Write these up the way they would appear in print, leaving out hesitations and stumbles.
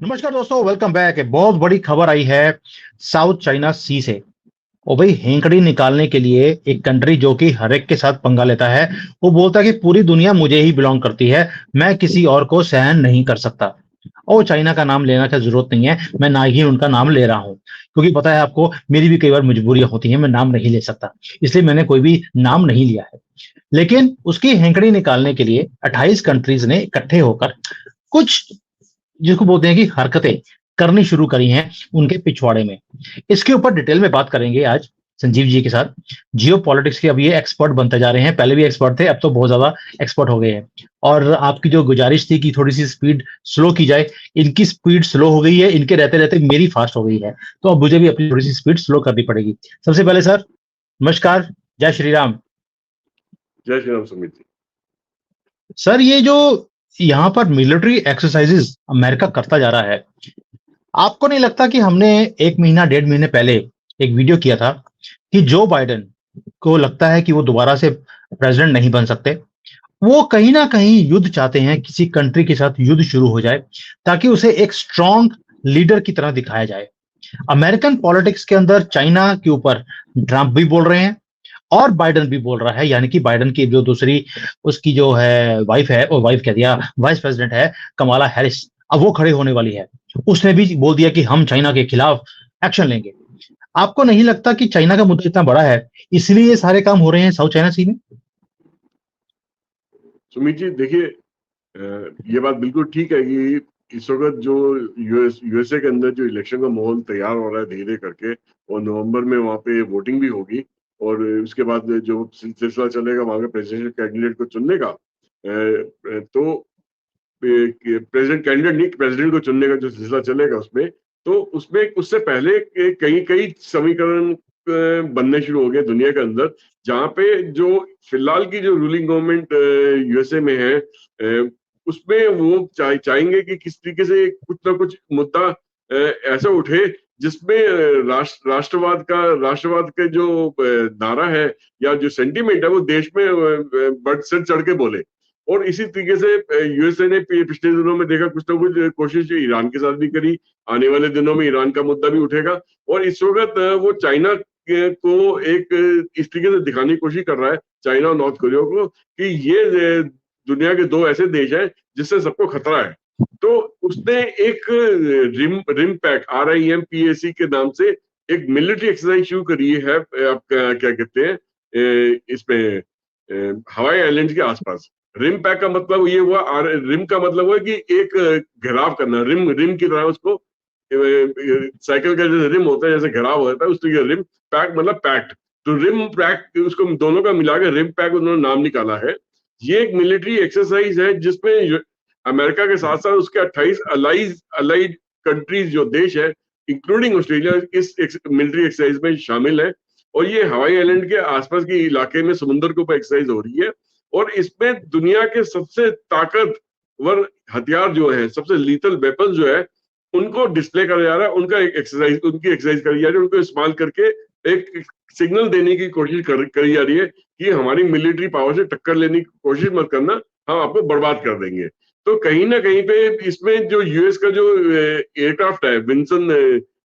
नमस्कार दोस्तों, welcome back. बहुत बड़ी खबर आई है साउथ चाइना सी से। ओ भाई, हेंकड़ी निकालने के लिए एक कंट्री जो कि हर एक के साथ पंगा लेता है, वो बोलता है कि पूरी दुनिया मुझे ही बिलोंग करती है, मैं किसी और को सहन नहीं कर सकता। और चाइना का नाम लेना का जरूरत नहीं है, मैं ना ही उनका नाम ले रहा हूँ, क्योंकि पता है आपको, मेरी भी कई बार मजबूरियां होती हैं, मैं नाम नहीं ले सकता, इसलिए मैंने कोई भी नाम नहीं लिया है। लेकिन उसकी हेंकड़ी निकालने के लिए 28 कंट्रीज ने इकट्ठे होकर कुछ, जिसको बोलते हैं कि हरकतें करनी शुरू करी हैं उनके पिछवाड़े में। इसके ऊपर डिटेल में बात करेंगे आज संजीव जी के साथ। जियो पॉलिटिक्स के अब ये एक्सपर्ट बनते जा रहे हैं, पहले भी एक्सपर्ट थे, अब तो बहुत ज्यादा एक्सपर्ट हो गए हैं। और आपकी जो गुजारिश थी कि थोड़ी सी स्पीड स्लो की जाए, इनकी स्पीड स्लो हो गई है, इनके रहते रहते मेरी फास्ट हो गई है, तो अब मुझे भी अपनी थोड़ी सी स्पीड स्लो करनी पड़ेगी। सबसे पहले सर, नमस्कार, जय श्री राम। जय श्री राम सुमित जी। सर, ये जो यहाँ पर मिलिट्री एक्सरसाइजेस अमेरिका करता जा रहा है, आपको नहीं लगता कि हमने एक महीना डेढ़ महीने पहले एक वीडियो किया था कि जो बाइडेन को लगता है कि वो दोबारा से प्रेसिडेंट नहीं बन सकते, वो कहीं ना कहीं युद्ध चाहते हैं, किसी कंट्री के साथ युद्ध शुरू हो जाए ताकि उसे एक स्ट्रॉन्ग लीडर की तरह दिखाया जाए। अमेरिकन पॉलिटिक्स के अंदर चाइना के ऊपर ट्रंप भी बोल रहे हैं और बाइडेन भी बोल रहा है, यानी कि बाइडेन की जो दूसरी उसकी जो है वाइफ है, और वाइफ कह दिया, वाइस प्रेसिडेंट है कमाला हैरिस, अब वो खड़े होने वाली है। उसने भी बोल दिया कि हम चाइना के खिलाफ एक्शन लेंगे। आपको नहीं लगता कि चाइना का मुद्दा इतना बड़ा है, इसलिए ये सारे काम हो रहे हैं साउथ चाइना सी में? सुमित जी देखिए, ये बात बिल्कुल ठीक है कि इस वक्त जो यूएसए के अंदर जो इलेक्शन का माहौल तैयार हो रहा है धीरे धीरे करके, और नवंबर में वहाँ पे वोटिंग भी होगी, और उसके बाद जो सिलसिला चलेगा वहाँ के प्रेसिडेंशियल कैंडिडेट को चुनने का, तो प्रेसिडेंट कैंडिडेट नहीं, प्रेसिडेंट को चुनने का जो सिलसिला चलेगा उसमें, तो उसमें उससे पहले कई कई समीकरण बनने शुरू हो गए दुनिया के अंदर, जहाँ पे जो फिलहाल की जो रूलिंग गवर्नमेंट यूएसए में है, उसमें वो चाहेंगे कि किस तरीके से कुछ ना कुछ मुद्दा ऐसा उठे जिसमें राष्ट्रवाद के जो नारा है या जो सेंटीमेंट है वो देश में बढ़ चढ़ के बोले। और इसी तरीके से यूएसए ने पिछले दिनों में देखा कुछ ना कुछ कोशिश ईरान के साथ भी करी, आने वाले दिनों में ईरान का मुद्दा भी उठेगा। और इस वक्त वो चाइना को एक इस तरीके से दिखाने की कोशिश कर रहा है, चाइना और नॉर्थ कोरिया को, कि ये दुनिया के दो ऐसे देश हैं जिससे सबको खतरा है। तो उसने एक रिम पैक RIMPAC के नाम से एक मिलिट्री एक्सरसाइज शुरू करी है, आप क्या कहते हैं, इसमें हवाई आइलैंड के आसपास। रिम पैक का मतलब ये हुआ, रिम का मतलब हुआ कि एक घेराव करना, रिम रिम की तरह उसको, साइकिल का जैसे रिम होता है, जैसे घेराव होता है, उस तरीके रिम पैक मतलब पैक्ट। तो रिम पैक, उसको दोनों का मिला के रिम पैक उन्होंने नाम निकाला है। ये एक मिलिट्री एक्सरसाइज है जिसमें अमेरिका के साथ साथ उसके 28 अलाइड कंट्रीज जो देश है, इंक्लूडिंग ऑस्ट्रेलिया, इस मिलिट्री एक्सरसाइज में शामिल है। और ये हवाई आइलैंड के आसपास के इलाके में समुद्र के ऊपर एक्सरसाइज हो रही है। और इसमें दुनिया के सबसे ताकतवर हथियार जो है, सबसे लीथल वेपन जो है, उनको डिस्प्ले करा जा रहा है, उनका एक एक्सरसाइज, उनकी एक्सरसाइज करी जा रही है, उनको इस्तेमाल करके एक सिग्नल देने की कोशिश करी जा रही है कि हमारी मिलिट्री पावर से टक्कर लेने की कोशिश मत करना, हम आपको बर्बाद कर देंगे। तो कहीं ना कहीं पे इसमें जो यूएस का जो एयरक्राफ्ट है, विंसन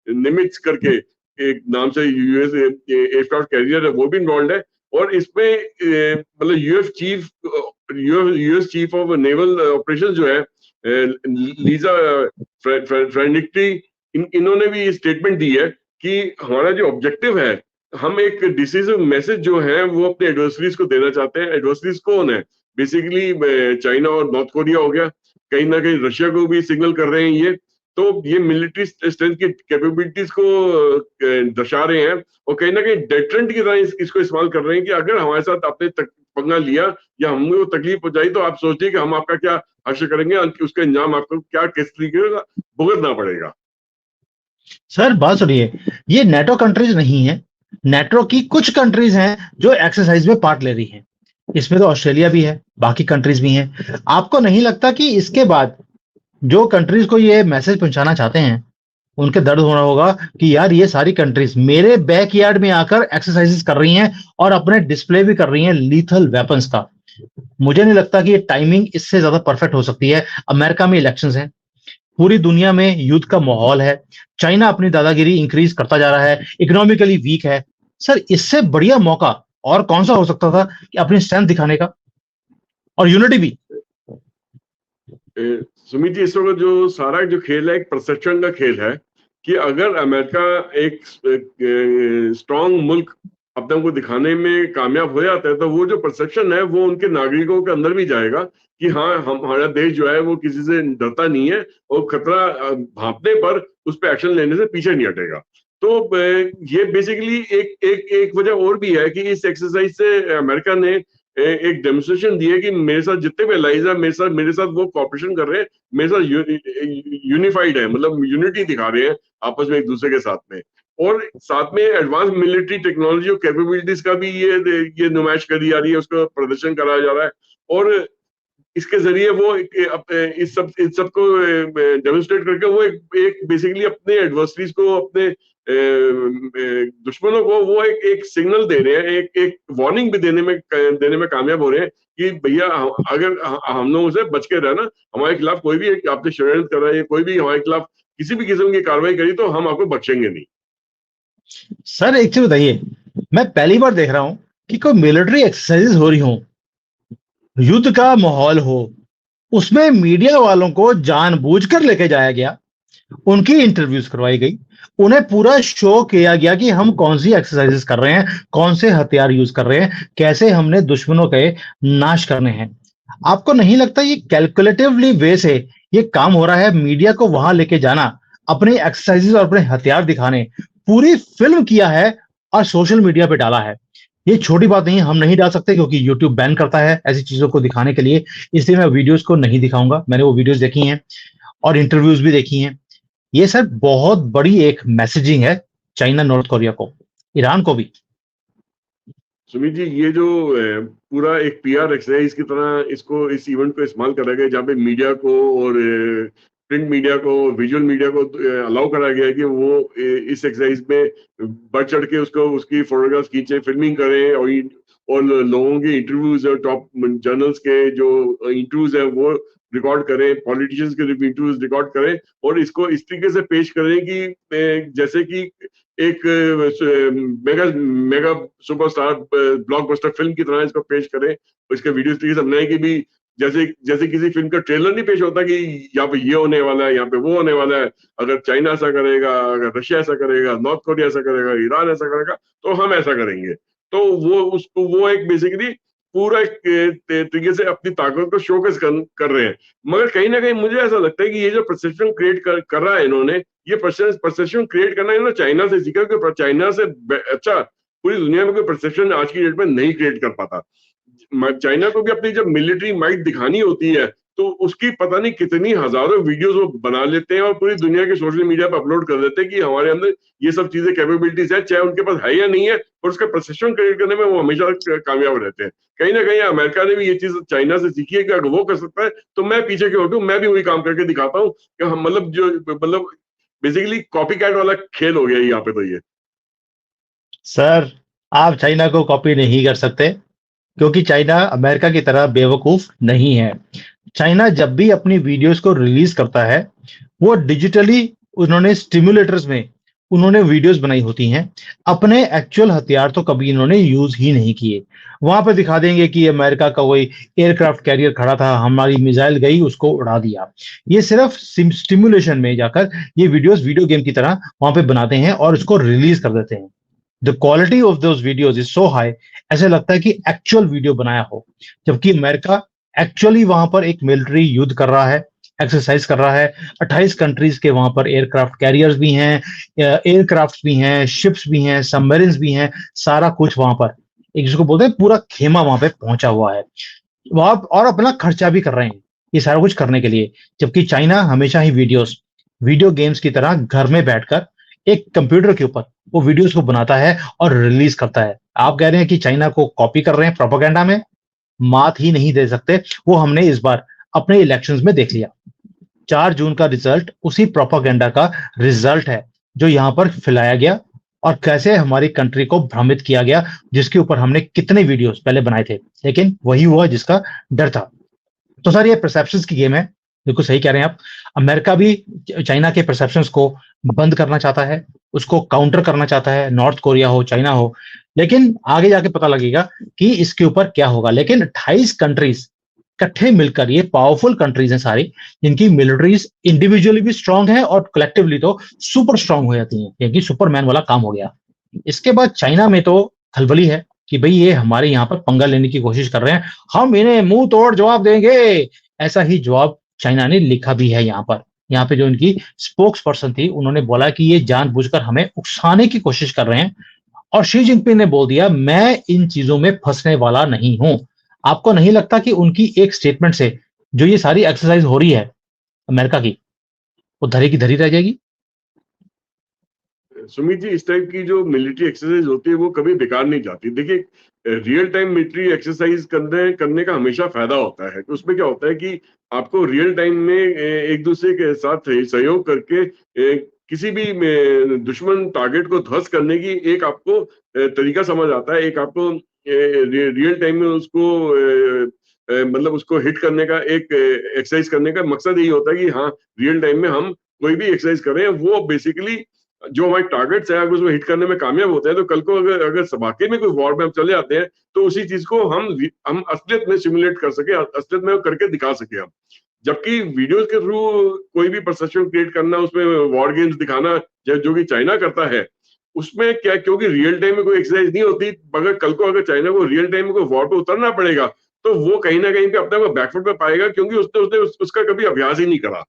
निमिट्ज करके एक नाम से यूएस एयरक्राफ्ट कैरियर है, वो भी इन्वॉल्व है। और इसमें मतलब US chief of naval operation जो है, लीजा फ्रेंडिक्टी, इन्होंने भी स्टेटमेंट दी है कि हमारा जो ऑब्जेक्टिव है, हम एक डिसिसिव मैसेज जो है वो अपने एडवर्सरीज को देना चाहते हैं। एडवर्सरीज कौन है? बेसिकली चाइना और नॉर्थ कोरिया हो गया, कहीं ना कहीं रशिया को भी सिग्नल कर रहे हैं ये। तो ये मिलिट्री स्ट्रेंथ की कैपेबिलिटीज को दर्शा रहे हैं, और कहीं ना कहीं डेटरेंट की तरह इसको इस्तेमाल कर रहे हैं कि अगर हमारे साथ आपने पंगा लिया या हमको तकलीफ पहुंचाई, तो आप सोचिए कि हम आपका क्या हश्र करेंगे, उसका इंजाम आपको क्या किस तरीके का भुगतना पड़ेगा। सर बात सुनिए, ये नेटो कंट्रीज नहीं है, नेटो की कुछ कंट्रीज हैं जो एक्सरसाइज में पार्ट ले रही हैं। इसमें तो ऑस्ट्रेलिया भी है, बाकी कंट्रीज भी हैं। आपको नहीं लगता कि इसके बाद जो कंट्रीज को ये मैसेज पहुंचाना चाहते हैं, उनके दर्द होना होगा कि यार ये सारी कंट्रीज मेरे बैकयार्ड में आकर एक्सरसाइजेस कर रही हैं और अपने डिस्प्ले भी कर रही हैं लीथल वेपन्स का। मुझे नहीं लगता कि ये टाइमिंग इससे ज्यादा परफेक्ट हो सकती है। अमेरिका में इलेक्शंस हैं, पूरी दुनिया में युद्ध का माहौल है, चाइना अपनी दादागिरी इंक्रीज करता जा रहा है, इकोनॉमिकली वीक है। सर, इससे बढ़िया मौका और कौन सा हो सकता था कि अपनी स्ट्रेंथ दिखाने का, और यूनिटी भी। सुमित जी, इस वक्त जो सारा जो खेल है एक परसेप्शन का खेल है कि अगर अमेरिका एक स्ट्रांग मुल्क अपने को दिखाने में कामयाब हो जाता है तो वो जो परसेप्शन है वो उनके नागरिकों के अंदर भी जाएगा कि हाँ, हमारा देश जो है वो किसी से डरता नहीं है और खतरा भांपने पर उस पर एक्शन लेने से पीछे नहीं हटेगा। तो ये बेसिकली एक एक एक वजह और भी है कि इस एक्सरसाइज से अमेरिका ने एक डेमोन्स्ट्रेशन दी है कि मेरे साथ जितने भी एलाइज है मेरे साथ वो कॉपरेशन कर रहे हैं, मेरे साथ यूनिफाइड है, मतलब यूनिटी दिखा रहे हैं आपस में एक दूसरे के साथ में। और साथ में एडवांस मिलिट्री टेक्नोलॉजी और कैपेबिलिटीज का भी ये नुमाइश करी जा रही है, उसका प्रदर्शन कराया जा रहा है। और इसके जरिए वो इस सब को डेमोन्स्ट्रेट करके वो एक बेसिकली अपने एडवर्सरीज को, अपने दुश्मनों को वो एक सिग्नल दे रहे हैं, एक वार्निंग भी देने में कामयाब हो रहे हैं कि भैया अगर हम लोगों से बच के रहना, हमारे खिलाफ कोई भी आपने षड्यंत्र कर रहा है, कोई भी हमारे खिलाफ किसी भी किस्म की कार्रवाई करी तो हम आपको बख्शेंगे नहीं। सर, एक चीज बताइए, मैं पहली बार देख रहा हूं कि कोई मिलिट्री एक्सरसाइजेस हो रही हो, युद्ध का माहौल हो, उसमें मीडिया वालों को जानबूझकर लेके जाया गया, उनकी इंटरव्यूज करवाई गई, उन्हें पूरा शो किया गया कि हम कौन सी एक्सरसाइजेस कर रहे हैं, कौन से हथियार यूज कर रहे हैं, कैसे हमने दुश्मनों के नाश करने हैं। आपको नहीं लगता ये कैलकुलेटिवली वे से ये काम हो रहा है, मीडिया को वहां लेके जाना, अपने एक्सरसाइजेस और अपने हथियार दिखाने, पूरी फिल्म किया है और सोशल मीडिया पे डाला है। ये छोटी बात नहीं है, हम नहीं डाल सकते क्योंकि यूट्यूब बैन करता है ऐसी चीजों को दिखाने के लिए, इसलिए मैं वीडियोस को नहीं दिखाऊंगा। मैंने वो वीडियोस देखी हैं और इंटरव्यूज भी देखी हैं। ये सर बहुत बड़ी एक मैसेजिंग है चाइना, नॉर्थ कोरिया को, ईरान को भी। सुमित जी, ये जो पूरा एक पीआर एक्सरसाइज की तरह इस इवेंट को इस्तेमाल करा गया, जहाँ पे मीडिया को और प्रिंट मीडिया को, विजुअल मीडिया को अलाउ करा गया है कि वो इस एक्सरसाइज में बढ़ चढ़ के उसकी फोटोग्राफ्स खींचे, फिल्मिंग करें और लोगों के इंटरव्यूज और टॉप जर्नल्स के जो इंटरव्यूज है वो रिकॉर्ड करें, पॉलिटिशियंस के इंटरव्यूज रिकॉर्ड करें और इसको इस तरीके से पेश करें कि जैसे कि एक mega mega superstar blockbuster film की तरह इसको पेश करें। इसके वीडियो तरीके से बनाए कि भी जैसे जैसे किसी फिल्म का ट्रेलर नहीं पेश होता कि यहाँ पे ये होने वाला है, यहाँ पे वो होने वाला है, अगर चाइना ऐसा करेगा, अगर रशिया ऐसा करेगा, नॉर्थ कोरिया ऐसा करेगा, ईरान ऐसा करेगा तो हम ऐसा करेंगे। तो वो एक बेसिकली पूरा एक तरीके से अपनी ताकत को शोकेस कर रहे हैं। मगर कहीं ना कहीं मुझे ऐसा लगता है कि ये जो परसेप्शन क्रिएट कर रहा है इन्होंने, ये परसेप्शन क्रिएट करना इन्होंने चाइना से सीखा, क्योंकि चाइना से अच्छा पूरी दुनिया में कोई परसेप्शन आज की डेट में नहीं क्रिएट कर पाता। चाइना को भी अपनी जब मिलिट्री माइट दिखानी होती है तो उसकी पता नहीं कितनी हजारों वीडियोस वो बना लेते हैं और पूरी दुनिया के सोशल मीडिया पर अपलोड कर देते हैं कि हमारे अंदर ये सब चीजें कैपेबिलिटीज है, चाहे उनके पास है या नहीं है, और उसका परसेप्शन क्रिएट करने में वो हमेशा कामयाब रहते हैं। कहीं ना कहीं अमेरिका ने भी ये चीज चाइना से सीखी है कि अगर वो कर सकता है तो मैं पीछे क्यों हटूं, मैं भी वही काम करके दिखाता हूँ कि हम मतलब बेसिकली कॉपी कैट वाला खेल हो गया यहाँ पे। तो ये सर, आप चाइना को कॉपी नहीं कर सकते क्योंकि चाइना अमेरिका की तरह बेवकूफ नहीं है। चाइना जब भी अपनी वीडियोस को रिलीज करता है, वो डिजिटली उन्होंने स्टिमुलेटर्स में उन्होंने वीडियोस बनाई होती हैं। अपने एक्चुअल हथियार तो कभी इन्होंने यूज ही नहीं किए। वहां पे दिखा देंगे कि अमेरिका का कोई एयरक्राफ्ट कैरियर खड़ा था, हमारी मिसाइल गई, उसको उड़ा दिया। ये सिर्फ स्टिमुलेशन में जाकर ये वीडियोस वीडियो गेम की तरह वहां पे बनाते हैं और इसको रिलीज कर देते हैं। The quality of those videos is so high, ऐसे लगता है कि एक्चुअल वीडियो बनाया हो, जबकि अमेरिका एक्चुअली वहां पर एक मिलिट्री युद्ध कर रहा है, एक्सरसाइज कर रहा है। 28 कंट्रीज के वहां पर एयरक्राफ्ट कैरियर्स भी हैं, एयरक्राफ्ट भी हैं, शिप्स भी हैं, सबमरीन्स भी हैं, सारा कुछ वहां पर एक जिसको बोलते हैं पूरा खेमा वहां पे पहुंचा हुआ है वहां, और अपना खर्चा भी कर रहे हैं ये सारा कुछ करने के लिए। जबकि चाइना हमेशा ही वीडियो गेम्स की तरह घर में बैठकर एक कंप्यूटर के ऊपर वो वीडियोस को बनाता है और रिलीज करता है। आप कह रहे हैं कि चाइना को कॉपी कर रहे हैं प्रोपेगेंडा में, मात ही नहीं दे सकते। वो हमने इस बार अपने इलेक्शंस में देख लिया। 4 जून का रिजल्ट उसी प्रोपेगेंडा का रिजल्ट है जो यहां पर फैलाया गया और कैसे हमारी कंट्री को भ्रमित किया गया, जिसके ऊपर हमने कितने वीडियोस पहले बनाए थे, लेकिन वही हुआ जिसका डर था। तो सर, ये परसेप्शंस की गेम है। बिल्कुल सही कह रहे हैं आप। अमेरिका भी चाइना के परसेप्शंस को बंद करना चाहता है, उसको काउंटर करना चाहता है, नॉर्थ कोरिया हो, चाइना हो। लेकिन आगे जाके पता लगेगा कि इसके ऊपर क्या होगा। लेकिन 28 कंट्रीज इकट्ठे मिलकर, ये पावरफुल कंट्रीज हैं सारी, जिनकी मिलिट्रीज इंडिविजुअली भी स्ट्रांग है और कलेक्टिवली तो सुपर स्ट्रांग हो जाती हैं, क्योंकि सुपरमैन वाला काम हो गया। इसके बाद चाइना में तो खलबली है कि भाई ये हमारे यहाँ पर पंगा लेने की कोशिश कर रहे हैं, हम इन्हें मुंह तोड़ जवाब देंगे। ऐसा ही जवाब चाइना ने लिखा भी है यहाँ पर। यहाँ पे जो इनकी स्पोक्स पर्सन थी, उन्होंने बोला कि ये जानबूझकर हमें उकसाने की कोशिश कर रहे हैं। और शी जिनपिंग ने बोल दिया, मैं इन चीजों में फंसने वाला नहीं हूं। आपको नहीं लगता कि उनकी एक स्टेटमेंट से जो ये सारी एक्सरसाइज हो रही है अमेरिका की, वो धरी की धरी रह जाएगी? सुमित जी, इस टाइप की जो मिलिट्री एक्सरसाइज होती है वो कभी बेकार नहीं जाती। देखिए, रियल टाइम मिलिट्री एक्सरसाइज करने का हमेशा फायदा होता है। तो उसमें क्या होता है कि आपको रियल टाइम में एक दूसरे के साथ सहयोग करके किसी भी दुश्मन टारगेट को ध्वस्त करने की एक आपको तरीका समझ आता है। एक आपको रियल टाइम में उसको मतलब उसको हिट करने का एक एक्सरसाइज करने का मकसद यही होता है कि हाँ, रियल टाइम में हम कोई भी एक्सरसाइज कर रहे हैं, वो बेसिकली जो हमारे टारगेट्स है, अगर उसमें हिट करने में कामयाब होते हैं, तो कल को अगर अगर वाकई में कोई वॉर में हम चले जाते हैं, तो उसी चीज को हम असलियत में सिमुलेट कर सके, असलियत में करके दिखा सके हम। जबकि वीडियोस के थ्रू कोई भी परसेप्शन क्रिएट करना, उसमें वॉर गेम्स दिखाना, जो कि चाइना करता है, उसमें क्या, क्योंकि रियल टाइम में कोई एक्सरसाइज नहीं होती, मगर कल को अगर चाइना को रियल टाइम में कोई वॉर पे उतरना पड़ेगा, तो वो कहीं ना कहीं पे अपने को बैकफुट पे पाएगा, क्योंकि उसने उसका कभी अभ्यास ही नहीं करा।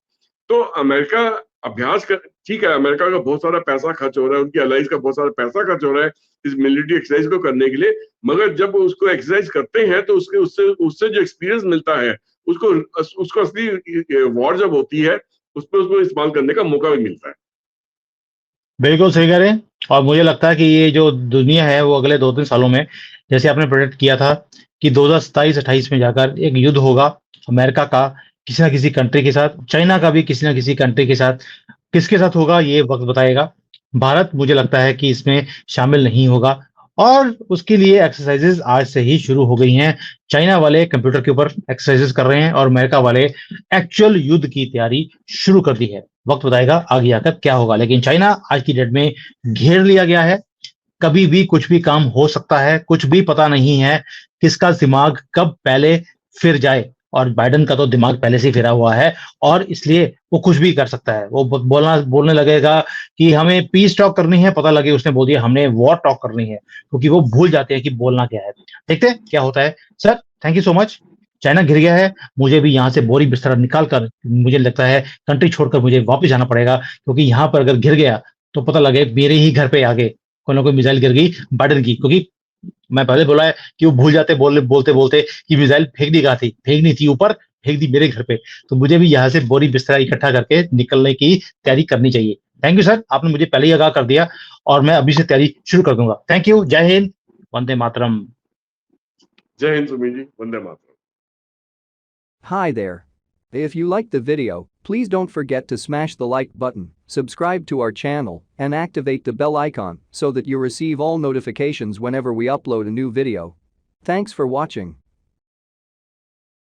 तो अमेरिका अभ्यास कर, ठीक है, अमेरिका का बहुत सारा पैसा खर्च हो रहा है, उनकी एलाइज का बहुत सारा पैसा खर्च हो रहा है इस मिलिट्री एक्सरसाइज को करने के लिए, मगर जब उसको एक्सरसाइज करते हैं तो उसके उससे उससे जो एक्सपीरियंस मिलता है, उसको उसको असली वॉर जब होती है, उसमें उसको इस्तेमाल करने का मौका भी मिलता है। बिल्कुल सही कह रहे हैं। और मुझे लगता है कि ये जो दुनिया है वो अगले 2-3 सालों में, जैसे आपने प्रेडिक्ट किया था कि 2027-28 में जाकर एक युद्ध होगा अमेरिका का किसी ना किसी कंट्री के साथ, चाइना का भी किसी ना किसी कंट्री के साथ। किसके साथ होगा ये वक्त बताएगा। भारत मुझे लगता है कि इसमें शामिल नहीं होगा, और उसके लिए एक्सरसाइजेज आज से ही शुरू हो गई हैं। चाइना वाले कंप्यूटर के ऊपर एक्सरसाइजेज कर रहे हैं और अमेरिका वाले एक्चुअल युद्ध की तैयारी शुरू कर दी है। वक्त बताएगा आगे आकर क्या होगा। लेकिन चाइना आज की डेट में घेर लिया गया है। कभी भी कुछ भी काम हो सकता है, कुछ भी पता नहीं है किसका दिमाग कब पहले फिर जाए। और बाइडेन का तो दिमाग पहले से ही फिरा हुआ है, और इसलिए वो कुछ भी कर सकता है। वो बोलने लगेगा कि हमें पीस टॉक करनी है, पता लगे उसने बोल दिया हमने वॉर टॉक करनी है, क्योंकि वो भूल जाते हैं कि बोलना क्या है। देखते हैं क्या होता है। Sir, thank you so much. China घिर गया है, मुझे भी यहाँ से बोरी बिस्तरा निकाल कर, मुझे लगता है कंट्री छोड़कर मुझे वापस जाना पड़ेगा, क्योंकि यहाँ पर अगर घिर गया तो पता लगे मेरे ही घर पे आगे कोई ना कोई मिसाइल गिर गई बाइडेन की। क्योंकि मैं पहले बोला है कि वो भूल जाते बोलते बोलते कि मिसाइल फेंकनी कहाँ थी, फेंकनी थी ऊपर, फेंक दी मेरे घर पे। तो मुझे भी यहाँ से बोरी बिस्तरा इकट्ठा करके निकलने की तैयारी करनी चाहिए। थैंक यू सर, आपने मुझे पहले ही आगाह कर दिया, और मैं अभी से तैयारी शुरू कर दूंगा। Thank you. जय हिंद, वंदे मातरम। जय हिंद सुमीत जी, Vande Mataram. Hi there. If you liked the video, please don't forget to smash the like button, subscribe to our channel, and activate the bell icon so that you receive all notifications whenever we upload a new video. Thanks for watching.